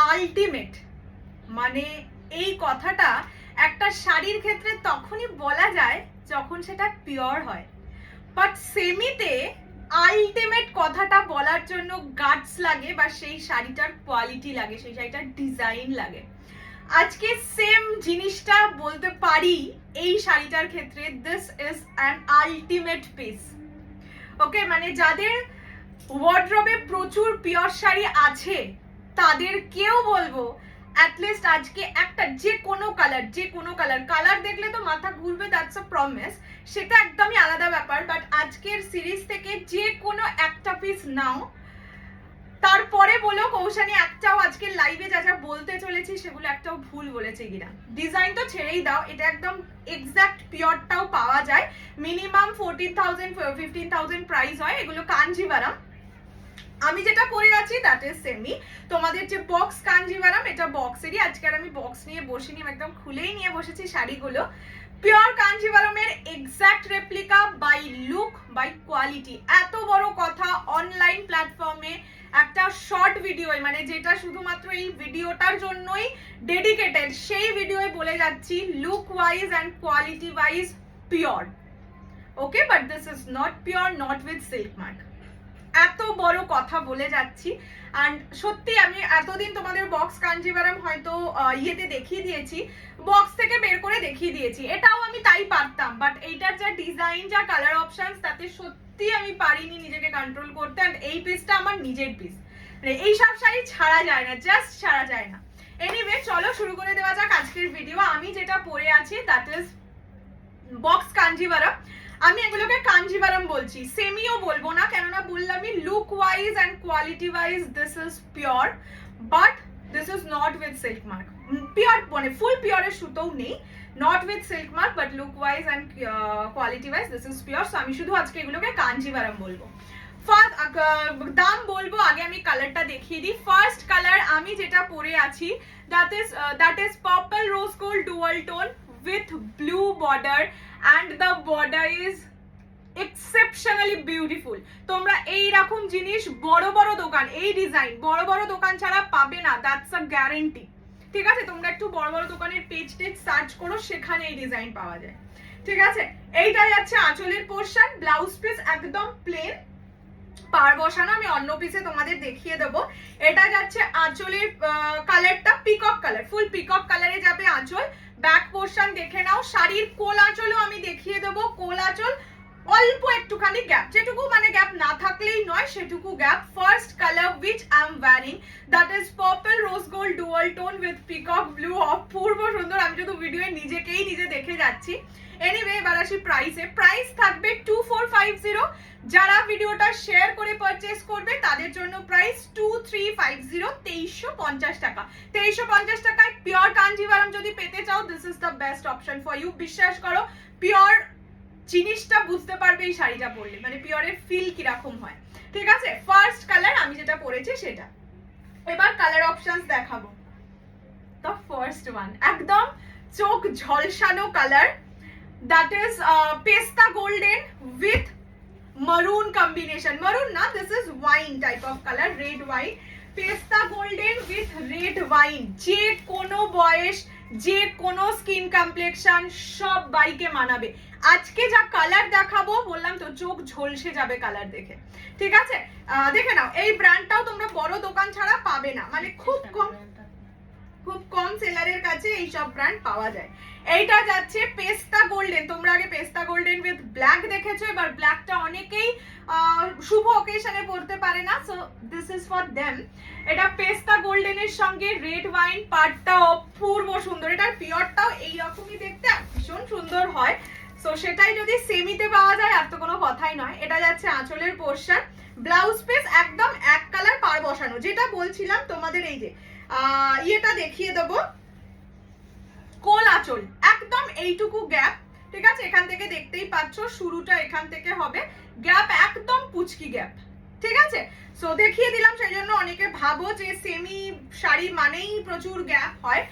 Ultimate, মানে এই কথাটা একটা শাড়ির ক্ষেত্রে তখনই বলা যায় যখন সেটা পিওর হয়, বাট সেমিতে আলটিমেট কথাটা বলার জন্য গাটস লাগে, বা সেই শাড়িটার কোয়ালিটি লাগে, সেই শাড়িটার ডিজাইন লাগে। আজকে সেম জিনিসটা বলতে পারি এই শাড়িটার ক্ষেত্রে, this is an ultimate piece. Okay, মানে যাদের ওয়ার্ড্রবে প্রচুর পিওর শাড়ি আছে তাদেরকেও বলবো অ্যাটলিস্ট আজকে একটা যে কোনো কালার দেখলে তো মাথা ঘুরবে, দ্যাটস আ প্রমিস, সেটা একদমই আলাদা ব্যাপার। বাট আজকের সিরিজ থেকে যে কোনো একটা পিস নাও, তারপরে বলো কৌশানি একটাও আজকে লাইভে যা যা বলতে চলেছি সেগুলো একটাও ভুল বলেছে কিনা। ডিজাইন তো ছেড়েই দাও, এটা একদম এক্সাক্ট পিওরটাও পাওয়া যায়। মিনিমাম 14,000 15,000 প্রাইস হয় এগুলো। কাঞ্জিভারাম আমি যেটা পরে আছি দ্যাট ইজ সেমি। তোমাদের যে বক্স কাঞ্জিভারাম, এটা বক্সেরই। আজকে আর আমি বক্স নিয়ে বসিনি, একদম খুলেই নিয়ে বসেছি শাড়িগুলো। পিওর কাঞ্জিভারামের exact replica, by look by quality. এত বড় কথা অনলাইন প্ল্যাটফর্মে একটা শর্ট ভিডিও, মানে যেটা শুধুমাত্র এই ভিডিওটার জন্যই ডেডিকেটেড, সেই ভিডিওয়ে বলে যাচ্ছি look wise and quality wise pure. Okay, but this is not pure, not with silk mark. এত বড় কথা বলে যাচ্ছি। অ্যান্ড সত্যি আমি এতদিন তোমাদের বক্স কাঞ্জিভারাম হয়তো ইয়েতে দেখিয়ে দিয়েছি, বক্স থেকে বের করে দেখিয়ে দিয়েছি, এটাও আমি তাই পারতাম, বাট এইটার যা ডিজাইন, যা কালার অপশনস, তাতে সত্যি আমি পারিনি নিজেকে কন্ট্রোল করতে। অ্যান্ড এই পিসটা আমার নিজের পিস, মানে এইসব শাড়ি ছাড়া যায় না, জাস্ট ছাড়া যায় না। এনিওয়ে, চলো শুরু করে দেওয়া যাক আজকের ভিডিও। আমি যেটা পরে আছি দ্যাট ইজ বক্স কাঞ্জিভারাম। আমি এগুলোকে কাঞ্জিভারাম বলছি, সেমিও বলবো না, কেননা বললামই look wise and quality wise this is pure, but this is not with silk mark. Pure মানে ফুল পিওরের সুতোও নেই, not with silk mark, but look wise and quality wise this is pure. So আমি শুধু আজকে এগুলোকে কাঞ্জিভারাম বলবো। দাম বলবো, আগে আমি কালারটা দেখিয়ে দিই। ফার্স্ট কালার আমি যেটা পরে আছি that is purple rose gold dual tone with blue border and the border is exceptionally beautiful. তোমরা এই রকম জিনিস বড় বড় দোকান, এই ডিজাইন বড় বড় দোকান ছাড়া পাবে না, দ্যাটস আ গ্যারান্টি। ঠিক আছে, তোমরা একটু বড় বড় দোকানের পেজ সার্চ করো, সেখানে এই ডিজাইন পাওয়া যায়। ঠিক আছে, এইটা যাচ্ছে আঁচলের পোরশন। ব্লাউজ পিস একদম প্লেন, পার বসানো, আমি অন্য পিসে তোমাদের দেখিয়ে দেবো। এটা যাচ্ছে আঁচলের কালারটা পিকক কালার, ফুল পিকক কালারে যাবে আঁচল। ব্যাক পোর্শন দেখে নাও। শাড়ির কোল আঁচলও আমি দেখিয়ে দেবো। কোল আঁচল অল্প একটুখানি গ্যাপ, যেটুকু মানে গ্যাপ না থাকলেই নয় সেটুকু gap. First colour which I am wearing that is purple rose gold dual tone with peacock blue, অপূর্ব সুন্দর। আমি শুধু ভিডিওয়ে নিজে দেখে যাচ্ছি। এনিওয়ে, এবার আসি প্রাইসে। প্রাইস থাকবে 2450। যারা ভিডিওটা শেয়ার করে পারচেজ করবে তাদের জন্য প্রাইস 2350, 2350 টাকা। 2350 টাকায় পিওর কাঞ্জিভারাম যদি পেতে চাও, this is the best option for you. বিশ্বাস করো, পিওর জিনিসটা বুঝতে পারবে এই শাড়িটা পরলে, মানে পিওরের ফিল কিরকম হয়। ঠিক আছে, ফার্স্ট কালার আমি যেটা পরেছি সেটা। এবার কালার অপশনস দেখাবো। দ্য ফার্স্ট ওয়ান একদম চোখ ঝলসানো কালার, দ্যাট ইজ পেস্তা golden with maroon combination. Maroon na, this is wine type of color, red wine. Pesta golden with red wine. যে কোনো বয়স, যে কোনো স্কিন কমপ্লেক্সন সব বাইকে মানাবে। আজকে যা কালার দেখাবো, বললাম তো চোখ ঝলসে যাবে কালার দেখে। ঠিক আছে, দেখে নাও। এই ব্র্যান্ডটাও তোমরা বড় দোকান ছাড়া পাবে না, মানে খুব কম সেলারের কাছে এই সব ব্র্যান্ড পাওয়া যায়। এইটা যাচ্ছে পেস্তা গোল্ডেন। তোমরা আগে পেস্তা গোল্ডেন উইথ ব্ল্যাক দেখেছো, এবার ব্ল্যাকটা অনেকেই শুভ অকেশনে পড়তে পারে না, so this is for them. এটা পেস্তা গোল্ডেনের সঙ্গে রেড ওয়াইন, পাড়টা অপূর্ব সুন্দর। এটার পিওরটাও এইরকমই দেখতে ভীষণ সুন্দর হয়। সো সেটাই যদি সেমিতে পাওয়া যায় আর তো কোনো কথাই নয়। এটা যাচ্ছে আঁচলের পোরশন। ব্লাউজ পিস একদম এক কালার পাড় বসানো, যেটা বলছিলাম তোমাদের। এই যে ইয়েটা দেখিয়ে দেবো, কোল আঁচল একদম এইটুকু গ্যাপ। ঠিক আছে, এখান থেকে দেখতেই পাচ্ছ শুরুটা এখান থেকে হবে, গ্যাপ একদম পুচকি গ্যাপ। ঠিক আছে, সো দেখিয়ে দিলাম। সেই জন্য অনেকে ভাবো যে সেমি শাড়ি মানেই প্রচুর গ্যাপ হয়।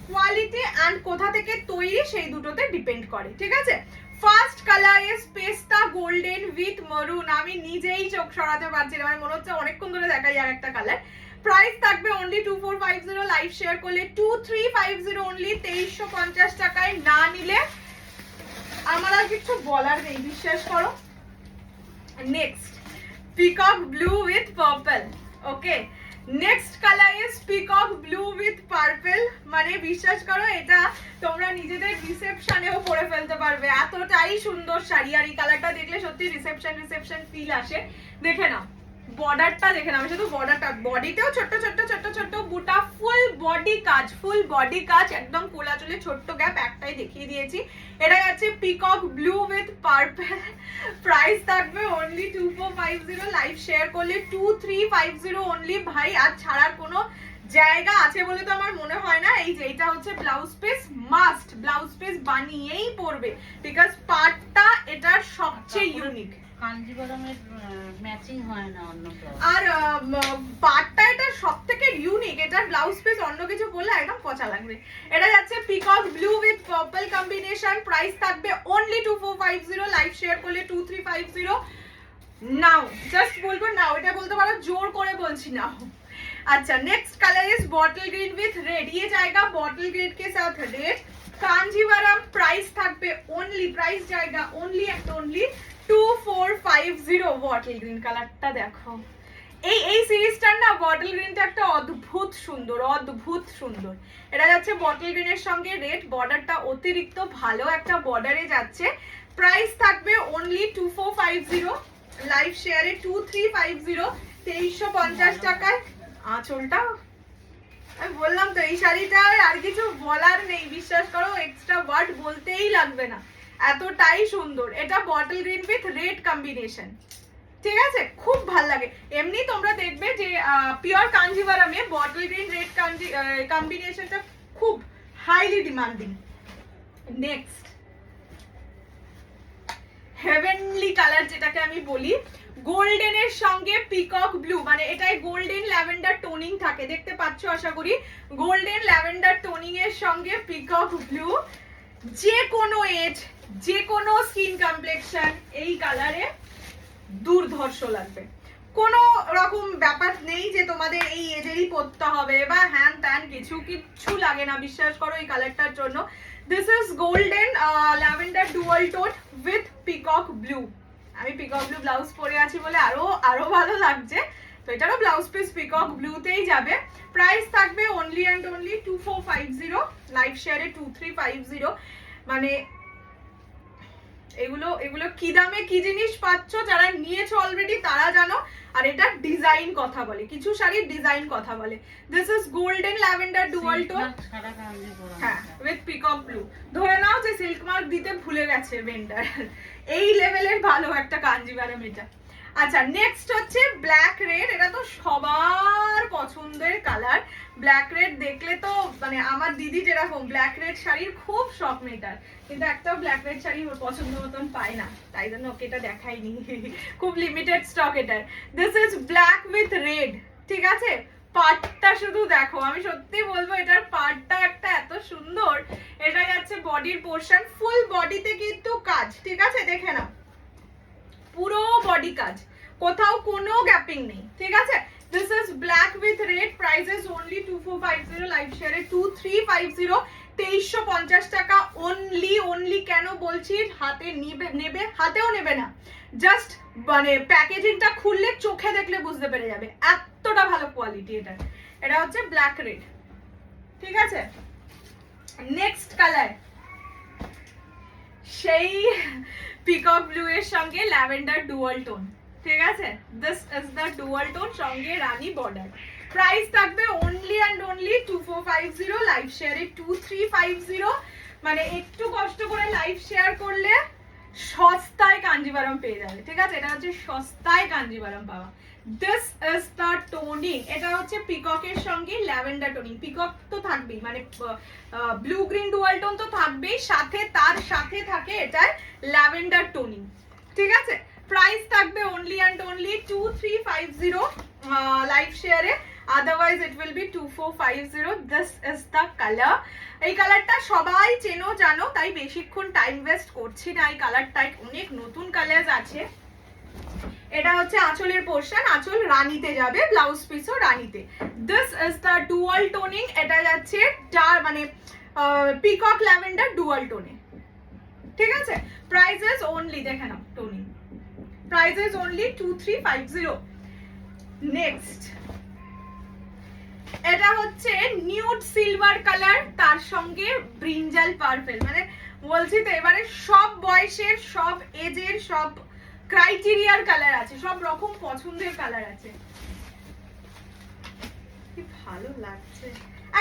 কোয়ালিটি অ্যান্ড কোথা থেকে তৈরি সেই দুটোতে ডিপেন্ড করে। ঠিক আছে, ফার্স্ট কালার ইজ পেস্তা গোল্ডেন উইথ মারুন। আমি নিজেই চোখ সরাতে পারছি না, আমার মনে হচ্ছে অনেকক্ষণ ধরে দেখাই আর একটা কালার। প্রাইস থাকবে অনলি 2450, লাইভ শেয়ার করলে 2350 অনলি, 2350 টাকায়। না নিলে আমার আর কিছু বলার নেই, বিশ্বাস করো। Next peacock blue with purple. Okay, next colour is peacock blue with purple. মানে বিশ্বাস করো এটা তোমরা নিজেদের রিসেপশনেও পরে ফেলতে পারবে, এতটাই সুন্দর শাড়ি। আর এই কালারটা দেখলে সত্যি রিসেপশন ফিল আসে। দেখে নাও বর্ডারটা, দেখে নাও, আমি শুধু বর্ডারটা, বডিতেও ছোট্ট ছোট্ট ছোট্ট ছোট্ট বুটা, ফুল বডি কাজ, একদম কোলা চুলে ছোট্ট গ্যাপ একটাই দেখিয়ে দিয়েছি। এটা যাচ্ছে peacock blue with purple. Price থাকবে অনলি 2450, লাইভ শেয়ার করলে 2350 অনলি। ভাই আর ছাড়ার কোনো জায়গা আছে বলে তো আমার মনে হয় না। এই যে এটা হচ্ছে blouse piece, must blouse piece বানিয়েই পরবে, বিকজ পার্টটা এটার সবচেয়ে ইউনিক। কাঞ্জিবরমের ম্যাচিং হয় না অন্য আর পার্টটা এটা সবথেকে ইউনিক, এটার ব্লাউজ পিস অন্য কিছু বললে একদম পচা লাগবে। এটা যাচ্ছে peacock blue with purple combination. Price থাকবে অনলি 2450, লাইভ শেয়ার করলে 2350। নাও জাস্ট বলবো নাও, এটা বলতে পারো, জোর করে বলছি নাও। अच्छा next colour is bottle green with red. ये जाएगा बॉटल ग्रीन के साथ रेड। कांजीवरम प्राइस থাকবে ओनली, प्राइस जाएगा only and only 2450। Bottle green কালারটা দেখো, এই সিরিজটার না বটল গ্রিনটা একটা অদ্ভুত সুন্দর। এটা যাচ্ছে বটল গ্রিনের সঙ্গে রেড, বর্ডারটা অতিরিক্ত ভালো একটা বর্ডারে যাচ্ছে। প্রাইস থাকবে অনলি 2450, লাইভ শেয়ারে 2350, 2350 টাকায়। আঁচলটা আমি বললাম তো এই শাড়িটায় আর কিছু বলার নেই, বিশ্বাস করো, এক্সট্রা ওয়ার্ড বলতেই লাগবে না, এতটাই সুন্দর। এটা bottle green with red combination, ঠিক আছে, খুব ভাল লাগে। এমনি তোমরা দেখবে যে পিওর কাঞ্জিভারামে বটল গ্রিন রেড কম্বিনেশনটা খুব highly demanding. Next heavenly colour, যেটাকে আমি বলি গোল্ডেনের সঙ্গে পিকক ব্লু, মানে এটাই গোল্ডেন ল্যাভেন্ডার টোনিং থাকে, দেখতে পাচ্ছ আশা করি। গোল্ডেন ল্যাভেন্ডার টোনিং এর সঙ্গে পিকক ব্লু, যে কোনো এজ, যে কোনো স্কিন কমপ্লেক্সন এই কালারে দুর্ধর্ষ লাগবে। কোনো রকম ব্যাপার নেই যে তোমাদের এই এজেরই পরতে হবে বা হ্যান ত্যান, কিছু লাগে না, বিশ্বাস করো এই কালারটার জন্য। This is golden lavender dual tone with peacock blue. আমি পিকক ব্লু ব্লাউজ পরে আছি বলে আরো ভালো লাগছে। তো এটারও ব্লাউজ পিস পিকক ব্লুতেই যাবে। প্রাইস থাকবে অনলি অ্যান্ড অনলি 2450, লাইভ শেয়ারে 2350। মানে এগুলো কি দামে কি জিনিস পাচ্ছ, যারা নিয়েছো অলরেডি তারা জানো। আর এটা ডিজাইন কথা বলে, কিছু শাড়ির ডিজাইন কথা বলে। This is golden lavender dual tone, হ্যাঁ, উইথ পিকক ব্লু। ধরে নাও যে সিল্ক মার্ক দিতে ভুলে গেছে ভেন্ডার, এই লেভেলের ভালো একটা কাঞ্জিভারাম এটা। আচ্ছা নেক্সট হচ্ছে ব্ল্যাক রেড। এটা তো সবার পছন্দের কালার। ব্ল্যাক রেড দেখলে তো মানে আমার দিদি যেরকম ব্ল্যাক রেড শাড়ির খুব শখ মেটার, কিন্তু একটাও ব্ল্যাক রেড শাড়ি ওর পছন্দ মতন পায় না, তাই জন্য ওকে এটা দেখাইনি, খুব লিমিটেড স্টক এটার। This is black with red, ঠিক আছে। পার্টটা শুধু দেখো, আমি সত্যি বলবো এটার পার্টটা একটা এত সুন্দর। এটা যাচ্ছে বডির পোর্শন, ফুল বডিতে কিন্তু কাজ, ঠিক আছে, দেখে নাও পুরো বডি কাজ, কোথাও কোনো গ্যাপিং নেই, ঠিক আছে। This is black with red, price is only 2450, live শেয়ারে 2350, 2350 টাকা অনলি। কেন বলছি হাতে নেবে, হাতেও নেবে না, জাস্ট মানে প্যাকেজিংটা খুললে চোখে দেখলে বুঝতে পেরে যাবে, এতটা ভালো কোয়ালিটি এটা। এটা হচ্ছে ব্ল্যাক রেড, ঠিক আছে। নেক্সট কালার সেই পিকক ব্লু এর সঙ্গে ল্যাভেন্ডার ডুয়াল টোন, ঠিক আছে। This is the dual tone, সঙ্গে রানী বর্ডার। প্রাইস থাকবে অনলি অ্যান্ড অনলি 2450, লাইভ শেয়ারে 2350। মানে একটু কষ্ট করে লাইভ শেয়ার করলে সস্তায় কাঞ্জিভারাম পেয়ে যাবে, ঠিক আছে। এটা হচ্ছে সস্তায় কাঞ্জিভারাম পাওয়া। দিস ইজ দ্য টোনিং, এটা হচ্ছে পিককের সঙ্গে ল্যাভেন্ডার টোনিং। পিকক তো থাকবেই, মানে ব্লু গ্রিন ডুয়াল টোন তো থাকবেই, সাথে তার সাথে থাকে এটার ল্যাভেন্ডার টোনিং, ঠিক আছে। প্রাইস থাকবে অনলি অ্যান্ড অনলি 2350, লাইভ শেয়ারে, otherwise it will be 2450। This is the colour. এই কালারটা সবাই চেনো জানো, তাই বেশিক্ষণ টাইম ওয়েস্ট করছি না। এই কালারটায় অনেক নতুন কালার আছে, এটা হচ্ছে আঁচলের পোর্শন, আঁচল রানীতে যাবে, ব্লাউজ পিসও রানীতে। This is the dual toning. এটা যাচ্ছে মানে পিকক ল্যাভেন্ডার ডুয়াল টোনে, ঠিক আছে। প্রাইসেস অনলি, দেখে নাও টোনিং, প্রাইসেস অনলি 2350। নেক্সট এটা হচ্ছে নিউড সিলভার কালার, তার সঙ্গে ব্রিঞ্জাল পার্পল। মানে বলছি তো এবারে সব বয়সের, সব এজের, সব ক্রাইটেরিয়ার কালার আছে, সব রকম পছন্দের কালার আছে। কি ভালো লাগছে,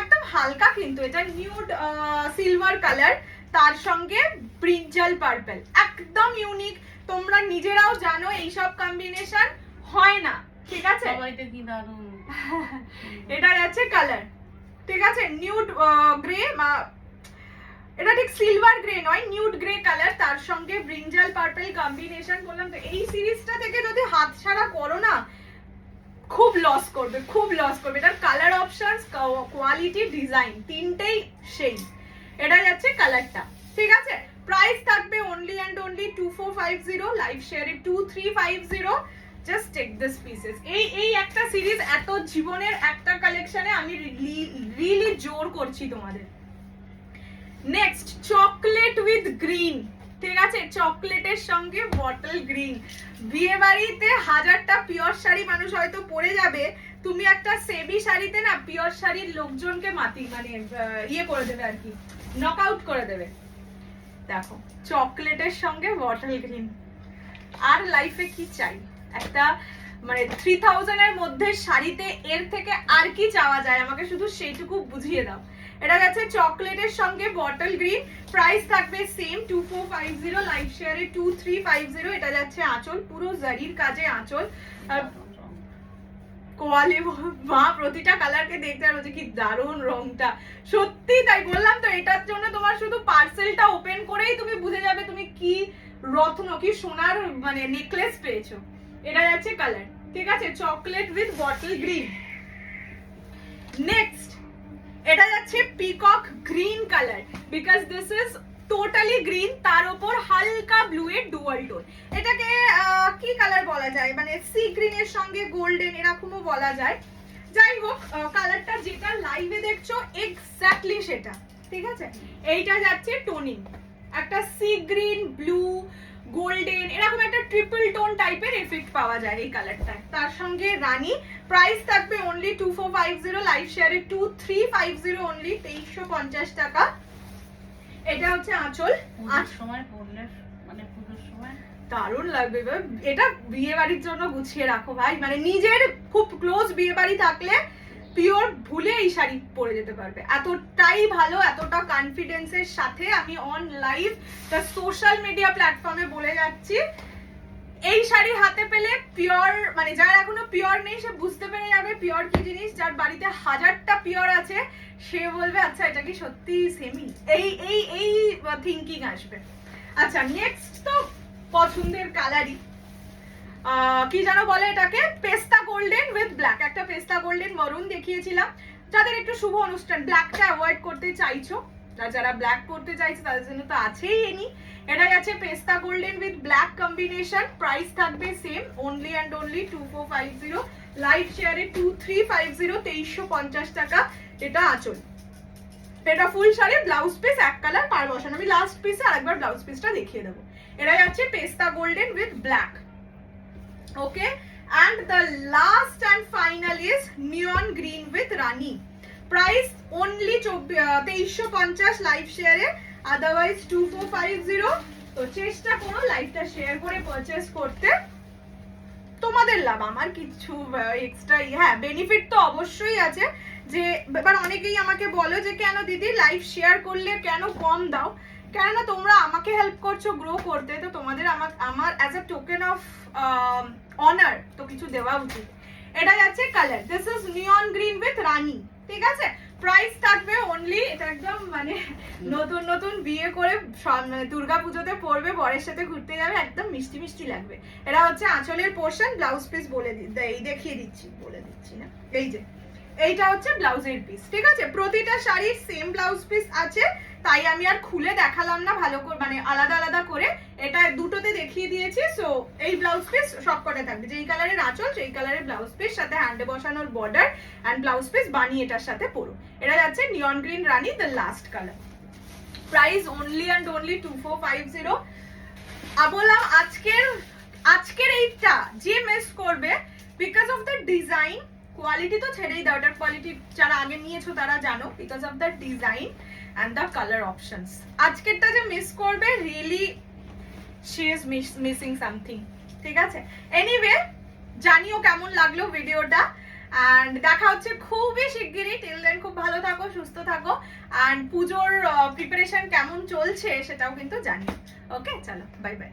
একদম হালকা কিন্তু এটা নিউড সিলভার কালার, তার সঙ্গে ব্রিঞ্জাল পার্পল, একদম ইউনিক। তোমরা নিজেরাও জানো এইসব কম্বিনেশন হয় না, ঠিক আছে। সবাইতে কি দারুণ। এটা যাচ্ছে কালার, ঠিক আছে, নিউড গ্রে, এটা ঠিক সিলভার গ্রে নয়, নিউড গ্রে কালার, তার সঙ্গে ব্রিঞ্জাল পার্পল কম্বিনেশন। বললাম তো এই সিরিজটা থেকে যদি হাতছাড়া করো না খুব লস করবে, খুব লস করবে। এটার কালার অপশনস, কোয়ালিটি, ডিজাইন তিনটেই সেই। এটা যাচ্ছে কালারটা, ঠিক আছে। প্রাইস থাকবে অনলি অ্যান্ড অনলি 2450, লাইভ শেয়ারে 2350। Just take this pieces. এই একটা সিরিজ, এত জীবনের একটা কালেকশনে আমি রিয়েলি জোর করছি তোমাদের। নেক্সট চকলেট উইথ গ্রিন, ঠিক আছে, চকলেটের সঙ্গে বটল গ্রিন। বিয়ে বাড়িতে হাজারটা পিওর শাড়ি মানুষ হয়তো পরে যাবে, তুমি একটা সেবি শাড়িতে না পিওর শাড়ির লোকজনকে মানে ইয়ে করে দেবে আর কি, নক আউট করে দেবে। দেখো চকলেটের সঙ্গে বটল গ্রিন, আর লাইফে কি চাই? একটা মানে 3000 এর মধ্যে শাড়িতে এর থেকে আর কি চাওয়া যায়? আমাকে শুধু সেইটুকু বুঝিয়ে দাও। এটা যাচ্ছে চকলেটের সঙ্গে বটল গ্রিন, প্রাইস থাকবে সেম 2450, লাইভ শেয়ারে 2350। এটা যাচ্ছে আঁচল, পুরো জারির কাজে আঁচল, কোয়ালি মা প্রতিটা কালারকে দেখতে আর হচ্ছে কি দারুণ রংটা, সত্যি তাই। বললাম তো এটার জন্য তোমার শুধু পার্সেলটা ওপেন করেই তুমি বুঝে যাবে তুমি কি রত্ন, কি সোনার মানে নেকলেস পেয়েছো। এটা যাচ্ছে কালার, ঠিক আছে, chocolate with bottle green. Next এটা যাচ্ছে peacock green colour, because this is totally green, তার উপর হালকা ব্লু এর ডুয়াল টোন। এটাকে কি কালার বলা যায়, মানে সি গ্রিনের সঙ্গে গোল্ডেন এরকমও বলা যায়। যাই হোক, কালারটা যেটা লাইভে দেখছো এক্স্যাক্টলি সেটা, ঠিক আছে। এইটা যাচ্ছে টোনিং, একটা সি গ্রিন, ব্লু, গোল্ডেন, এরকম একটা ট্রিপল টোন টাইপের এফেক্ট পাওয়া যায় এই কালারটায়, তার সঙ্গে রানী। প্রাইস থাকবে অনলি 2450, লাইভ শেয়ারে 2350 অনলি, 2350 টাকা। এটা হচ্ছে আঁচল, সময় পরলে মানে পুজোর সময় দারুণ লাগবে। এটা বিয়ে বাড়ির জন্য গুছিয়ে রাখো ভাই, মানে নিজের খুব ক্লোজ বিয়ে বাড়ি থাকলে পিওর ভুলে এই শাড়ি পরে যেতে পারবে, এতটাই ভালো, এতটা কনফিডেন্সের সাথে আমি on live the social media প্ল্যাটফর্মে বলে যাচ্ছি। এই শাড়ি হাতে পেলে পিওর, মানে যার এখনো পিওর নেই সে বুঝতে পেরে যাবে পিওর কি জিনিস, যার বাড়িতে হাজারটা পিওর আছে সে বলবে আচ্ছা এটা কি সত্যি সেমি, এই এই এই থিঙ্কিং আসবে। আচ্ছা নেক্সট তো পছন্দের কালারই, কি যেন বলে এটাকে, পেস্তা গোল্ডেন উইথ ব্ল্যাক। একটা পেস্তা গোল্ডেন মরুন দেখিয়েছিলাম, যাদের একটু শুভ অনুষ্ঠান ব্ল্যাকটা অ্যাভয়েড করতে চাইছো, যারা ব্ল্যাক পরতে চাইছে তাদের জন্য তো আছেই এনি। এটা যাচ্ছে পেস্তা golden with black combination, price থাকবে same only and only 2450, live শেয়ারে 2350, 2350 টাকা। এটা আঁচল, এটা ফুল শাড়ি, ব্লাউজ পিস এক কালার পার বসানো। আমি লাস্ট পিসে আরেকবার ব্লাউজ পিসটা দেখিয়ে দেবো। এটা যাচ্ছে পেস্তা golden with black, okay. and the last and final is neon green with rani, price only 2350, live শেয়ারে otherwise 2450। তো চেষ্টা করো লাইভটা শেয়ার করে পারচেজ করতে, তোমাদের লাভ, আমার কিছু এক্সট্রা হ্যাঁ বেনিফিট তো অবশ্যই আছে। যে এবার অনেকেই আমাকে বলো যে কেন দিদি লাইভ শেয়ার করলে কেন কম দাও, কেননা তোমরা আমাকে হেল্প করছো গ্রো করতে, তো তোমাদের আমার as a token of honour তো কিছু দেওয়া উচিত। এটা যাচ্ছে colour, this is neon green with রানি, ঠিক আছে। প্রাইস থাকবে অনলি, এটা একদম মানে নতুন নতুন বিয়ে করে দুর্গা পুজোতে পরবে, বরের সাথে ঘুরতে যাবে, একদম মিষ্টি মিষ্টি লাগবে। এটা হচ্ছে আঁচলের পোর্শন, ব্লাউজ পিস বলে দেখিয়ে দিচ্ছি, বলে দিচ্ছি না, এই যে এইটা হচ্ছে ব্লাউজের পিস, ঠিক আছে? প্রতিটা শাড়ির সেম ব্লাউজ পিস আছে, তাই আমি আর খুলে দেখালাম না ভালো করে, মানে আলাদা আলাদা করে, এটা দুটোতে দেখিয়ে দিয়েছি। সো এই ব্লাউজ পিস সবকটা থাকবে, যেই কালারের আঁচল সেই কালারের ব্লাউজ পিস, সাথে হ্যান্ডে বসানোর বর্ডার অ্যান্ড ব্লাউজ পিস বানিয়ে এটার সাথে পরো। এটা যাচ্ছে নিয়ন green Rani, the last colour. Price only and only 2450। বললাম আজকের এইটা যে মিস করবে because of the design, quality তো ছেড়েই দাও, এটার কোয়ালিটি যারা আগে নিয়েছো তারা জানো, because of the design and the colour options. আজকেরটা যে মিস করবে, really she is missing something, ঠিক আছে? এনিওয়ে, জানিও কেমন লাগলো ভিডিওটা, অ্যান্ড দেখা হচ্ছে খুবই শিগগিরই। টিল দেন খুব ভালো থাকো, সুস্থ থাকো, অ্যান্ড পুজোর প্রিপারেশন কেমন চলছে সেটাও কিন্তু জানিও। ওকে, চলো, বাই বাই।